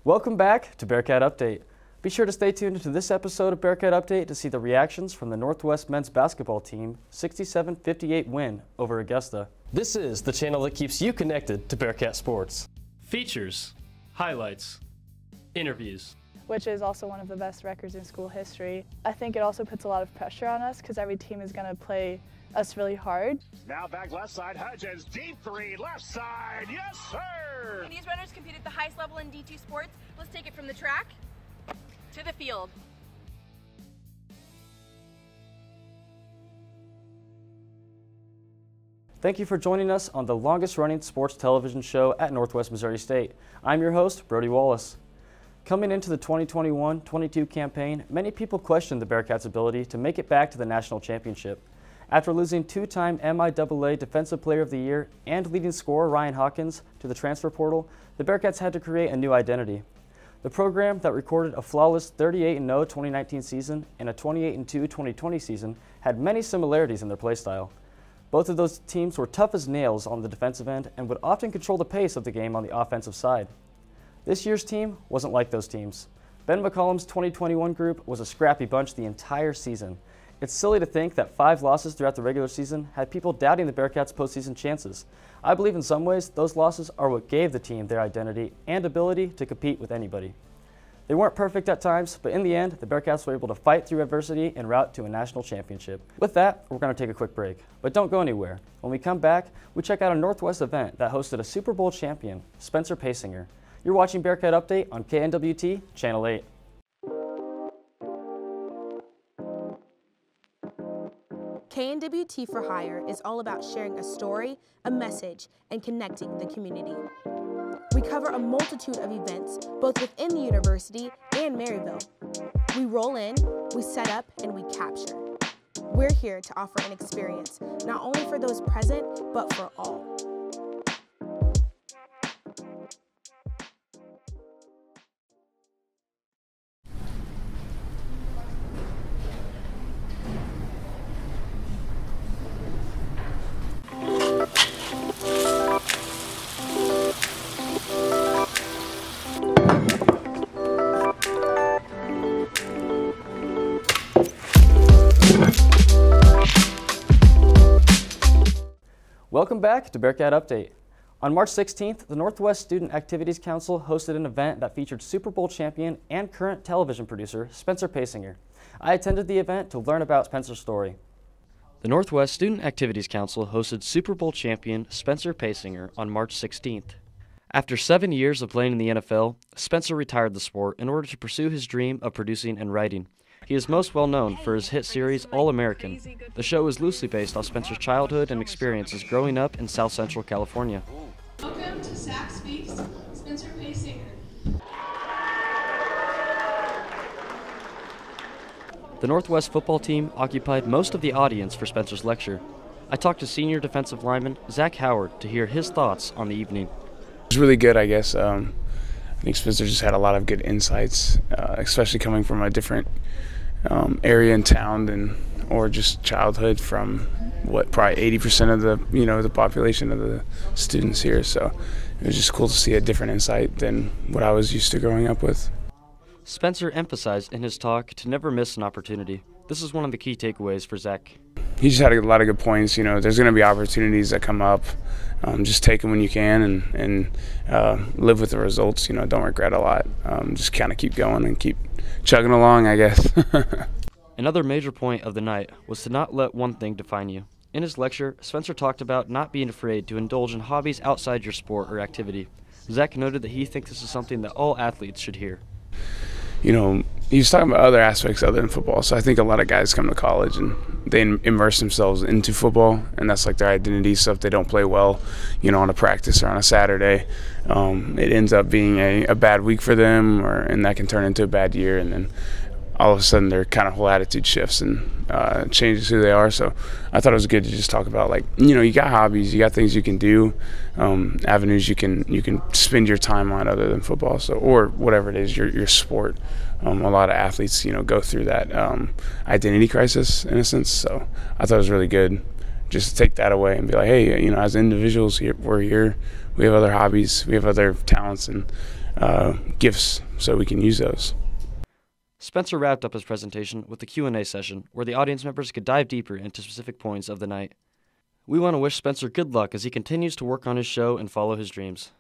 Welcome back to Bearcat Update. Be sure to stay tuned to this episode of Bearcat Update to see the reactions from the Northwest men's basketball team 67-58 win over Augusta. This is the channel that keeps you connected to Bearcat sports. Features, highlights, interviews. Which is also one of the best records in school history. I think it also puts a lot of pressure on us because every team is going to play us really hard. Now back left side, Hudgens, deep three, left side, yes sir! And these runners compete at the highest level in D2 sports. Let's take it from the track to the field. Thank you for joining us on the longest running sports television show at Northwest Missouri State. I'm your host, Brodie Wallace. Coming into the 2021-22 campaign, many people questioned the Bearcats' ability to make it back to the national championship. After losing two-time MIAA Defensive Player of the Year and leading scorer Ryan Hawkins to the transfer portal, the Bearcats had to create a new identity. The program that recorded a flawless 38-0 2019 season and a 28-2 2020 season had many similarities in their play style. Both of those teams were tough as nails on the defensive end and would often control the pace of the game on the offensive side. This year's team wasn't like those teams. Ben McCollum's 2021 group was a scrappy bunch the entire season. It's silly to think that 5 losses throughout the regular season had people doubting the Bearcats' postseason chances. I believe in some ways those losses are what gave the team their identity and ability to compete with anybody. They weren't perfect at times, but in the end, the Bearcats were able to fight through adversity en route to a national championship. With that, we're going to take a quick break, but don't go anywhere. When we come back, we check out a Northwest event that hosted a Super Bowl champion, Spencer Paysinger. You're watching Bearcat Update on KNWT, Channel 8. KNWT for Hire is all about sharing a story, a message, and connecting the community. We cover a multitude of events, both within the university and Maryville. We roll in, we set up, and we capture. We're here to offer an experience, not only for those present, but for all. Welcome back to Bearcat Update. On March 16th, the Northwest Student Activities Council hosted an event that featured Super Bowl champion and current television producer Spencer Paysinger. I attended the event to learn about Spencer's story. The Northwest Student Activities Council hosted Super Bowl champion Spencer Paysinger on March 16th. After 7 years of playing in the NFL, Spencer retired the sport in order to pursue his dream of producing and writing. He is most well known for his hit series All-American. The show is loosely based off Spencer's childhood and experiences growing up in South Central California. Welcome to Sac Speaks, Spencer Paysinger. The Northwest football team occupied most of the audience for Spencer's lecture. I talked to senior defensive lineman Zach Howard to hear his thoughts on the evening. It was really good, I guess. I think Spencer just had a lot of good insights, especially coming from a different area in town or just childhood from what probably 80% of the population of the students here. So it was just cool to see a different insight than what I was used to growing up with. Spencer emphasized in his talk to never miss an opportunity. This is one of the key takeaways for Zach. He just had a lot of good points. There's going to be opportunities that come up. Just take them when you can and live with the results. Don't regret a lot. Just kind of keep going and keep chugging along, I guess. Another major point of the night was to not let one thing define you. In his lecture, Spencer talked about not being afraid to indulge in hobbies outside your sport or activity. Zach noted that he thinks this is something that all athletes should hear. He was talking about other aspects other than football. So I think a lot of guys come to college and they immerse themselves into football, and that's like their identity. So if they don't play well, on a practice or on a Saturday, it ends up being a bad week for them, and that can turn into a bad year. And then all of a sudden their kind of whole attitude shifts and changes who they are. So I thought it was good to just talk about, you got hobbies, you got things you can do, avenues you can spend your time on other than football, or whatever it is, your sport. A lot of athletes go through that identity crisis in a sense. So I thought it was really good just take that away and be like, hey, as individuals, we're here. We have other hobbies. We have other talents and gifts, so we can use those. Spencer wrapped up his presentation with a Q&A session where the audience members could dive deeper into specific points of the night. We want to wish Spencer good luck as he continues to work on his show and follow his dreams.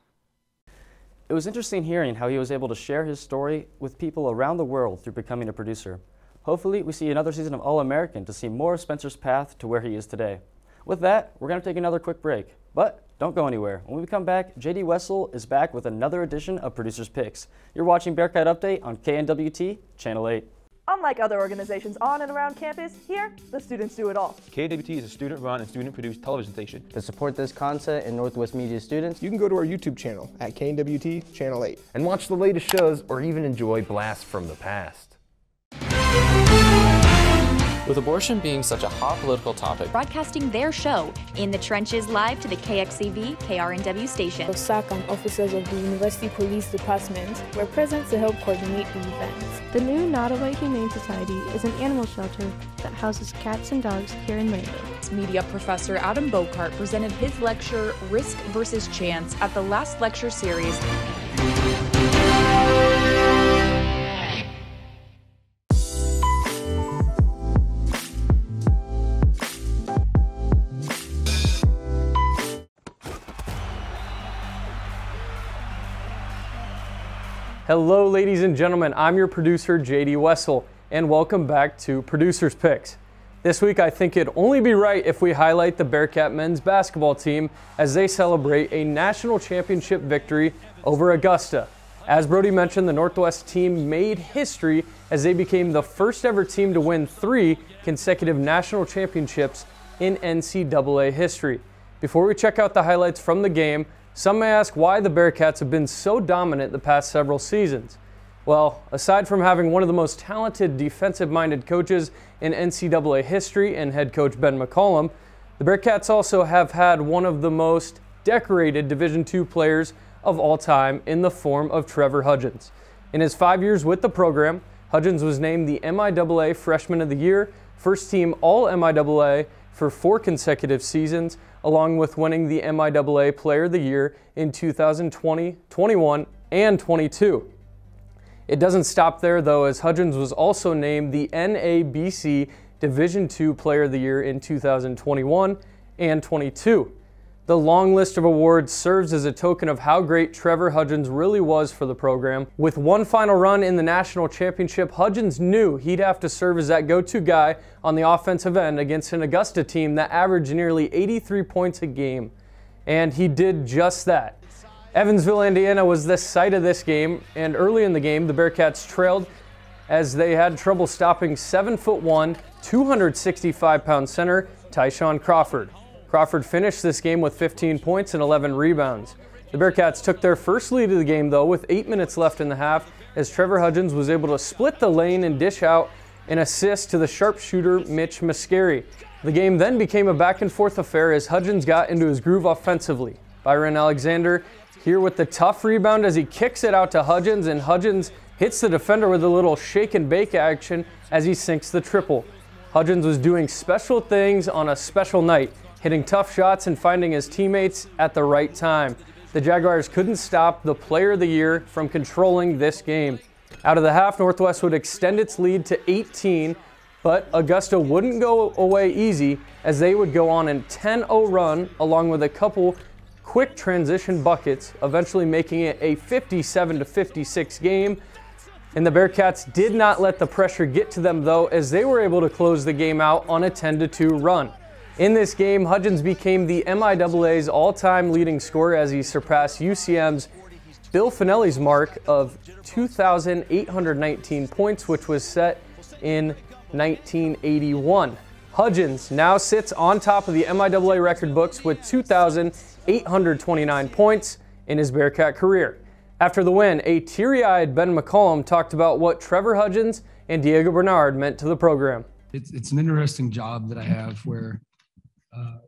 It was interesting hearing how he was able to share his story with people around the world through becoming a producer. Hopefully, we see another season of All-American to see more of Spencer's path to where he is today. With that, we're going to take another quick break. But don't go anywhere. When we come back, JD Wessel is back with another edition of Producer's Picks. You're watching Bearcat Update on KNWT, Channel 8. Unlike other organizations on and around campus, here, the students do it all. KNWT is a student-run and student-produced television station. To support this content and Northwest Media students, you can go to our YouTube channel at KNWT Channel 8 and watch the latest shows or even enjoy blasts from the past. With abortion being such a hot political topic, broadcasting their show In the Trenches live to the KXCV KRNW station. The SAC and officers of the University Police Department were present to help coordinate the event. The new Nottoway Humane Society is an animal shelter that houses cats and dogs here in Maryville. Media professor Adam Bocart presented his lecture Risk versus Chance at the last lecture series. Hello, ladies and gentlemen. I'm your producer, JD Wessel, and welcome back to Producer's Picks. This week, I think it'd only be right if we highlight the Bearcat men's basketball team as they celebrate a national championship victory over Augusta. As Brodie mentioned, the Northwest team made history as they became the first ever team to win 3 consecutive national championships in NCAA history. Before we check out the highlights from the game, some may ask why the Bearcats have been so dominant the past several seasons. Well, aside from having one of the most talented defensive-minded coaches in NCAA history and head coach Ben McCollum, the Bearcats also have had one of the most decorated Division II players of all time in the form of Trevor Hudgens. In his 5 years with the program, Hudgens was named the MIAA Freshman of the Year, first team All-MIAA for 4 consecutive seasons, along with winning the MIAA Player of the Year in 2020, 21, and 22. It doesn't stop there though, as Hudgens was also named the NABC Division II Player of the Year in 2021 and 22. The long list of awards serves as a token of how great Trevor Hudgens really was for the program. With one final run in the national championship, Hudgens knew he'd have to serve as that go-to guy on the offensive end against an Augusta team that averaged nearly 83 points a game. And he did just that. Evansville, Indiana was the site of this game, and early in the game, the Bearcats trailed as they had trouble stopping 7'1", 265-pound center Tyshawn Crawford. Crawford finished this game with 15 points and 11 rebounds. The Bearcats took their first lead of the game, though, with 8 minutes left in the half, as Trevor Hudgens was able to split the lane and dish out an assist to the sharpshooter Mitch Mascari. The game then became a back-and-forth affair as Hudgens got into his groove offensively. Byron Alexander here with the tough rebound as he kicks it out to Hudgens, and Hudgens hits the defender with a little shake and bake action as he sinks the triple. Hudgens was doing special things on a special night, hitting tough shots and finding his teammates at the right time. The Jaguars couldn't stop the Player of the Year from controlling this game. Out of the half, Northwest would extend its lead to 18, but Augusta wouldn't go away easy as they would go on a 10-0 run along with a couple quick transition buckets, eventually making it a 57-56 game. And the Bearcats did not let the pressure get to them though, as they were able to close the game out on a 10-2 run. In this game, Hudgens became the MIAA's all-time leading scorer as he surpassed UCM's Bill Finelli's mark of 2,819 points, which was set in 1981. Hudgens now sits on top of the MIAA record books with 2,829 points in his Bearcat career. After the win, a teary-eyed Ben McCollum talked about what Trevor Hudgens and Diego Bernard meant to the program. It's an interesting job that I have where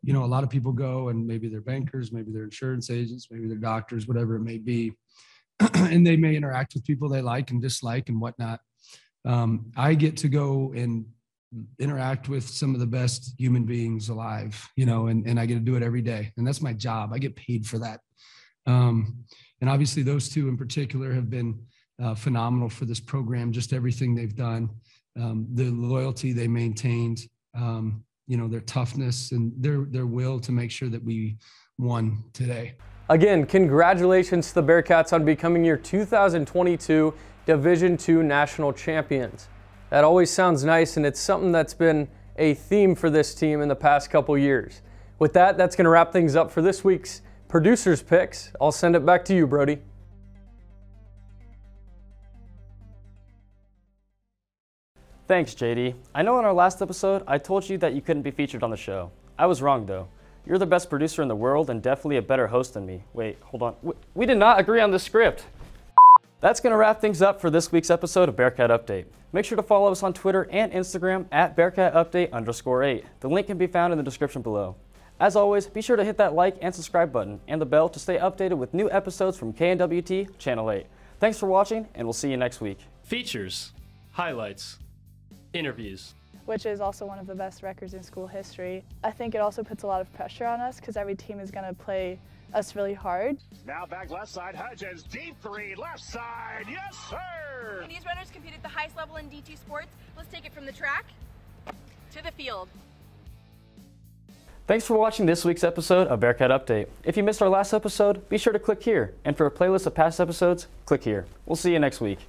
a lot of people go and maybe they're bankers, maybe they're insurance agents, maybe they're doctors, whatever it may be. And they may interact with people they like and dislike and whatnot. I get to go and interact with some of the best human beings alive, and I get to do it every day. And that's my job. I get paid for that. And obviously those two in particular have been phenomenal for this program, just everything they've done, the loyalty they maintained, their toughness and their will to make sure that we won today. Again, congratulations to the Bearcats on becoming your 2022 Division II National Champions. That always sounds nice, and it's something that's been a theme for this team in the past couple years. With that, that's going to wrap things up for this week's Producers Picks. I'll send it back to you, Brodie. Thanks, JD. I know in our last episode, I told you that you couldn't be featured on the show. I was wrong, though. You're the best producer in the world and definitely a better host than me. Wait, hold on. We did not agree on the script. That's going to wrap things up for this week's episode of Bearcat Update. Make sure to follow us on Twitter and Instagram at BearcatUpdate_8. The link can be found in the description below. As always, be sure to hit that like and subscribe button and the bell to stay updated with new episodes from KNWT Channel 8. Thanks for watching, and we'll see you next week. Features, highlights, interviews. Which is also one of the best records in school history. I think it also puts a lot of pressure on us because every team is going to play us really hard. Now back left side, Hudgens, deep three, left side, yes sir! When these runners compete at the highest level in D2 sports, let's take it from the track to the field. Thanks for watching this week's episode of Bearcat Update. If you missed our last episode, be sure to click here. And for a playlist of past episodes, click here. We'll see you next week.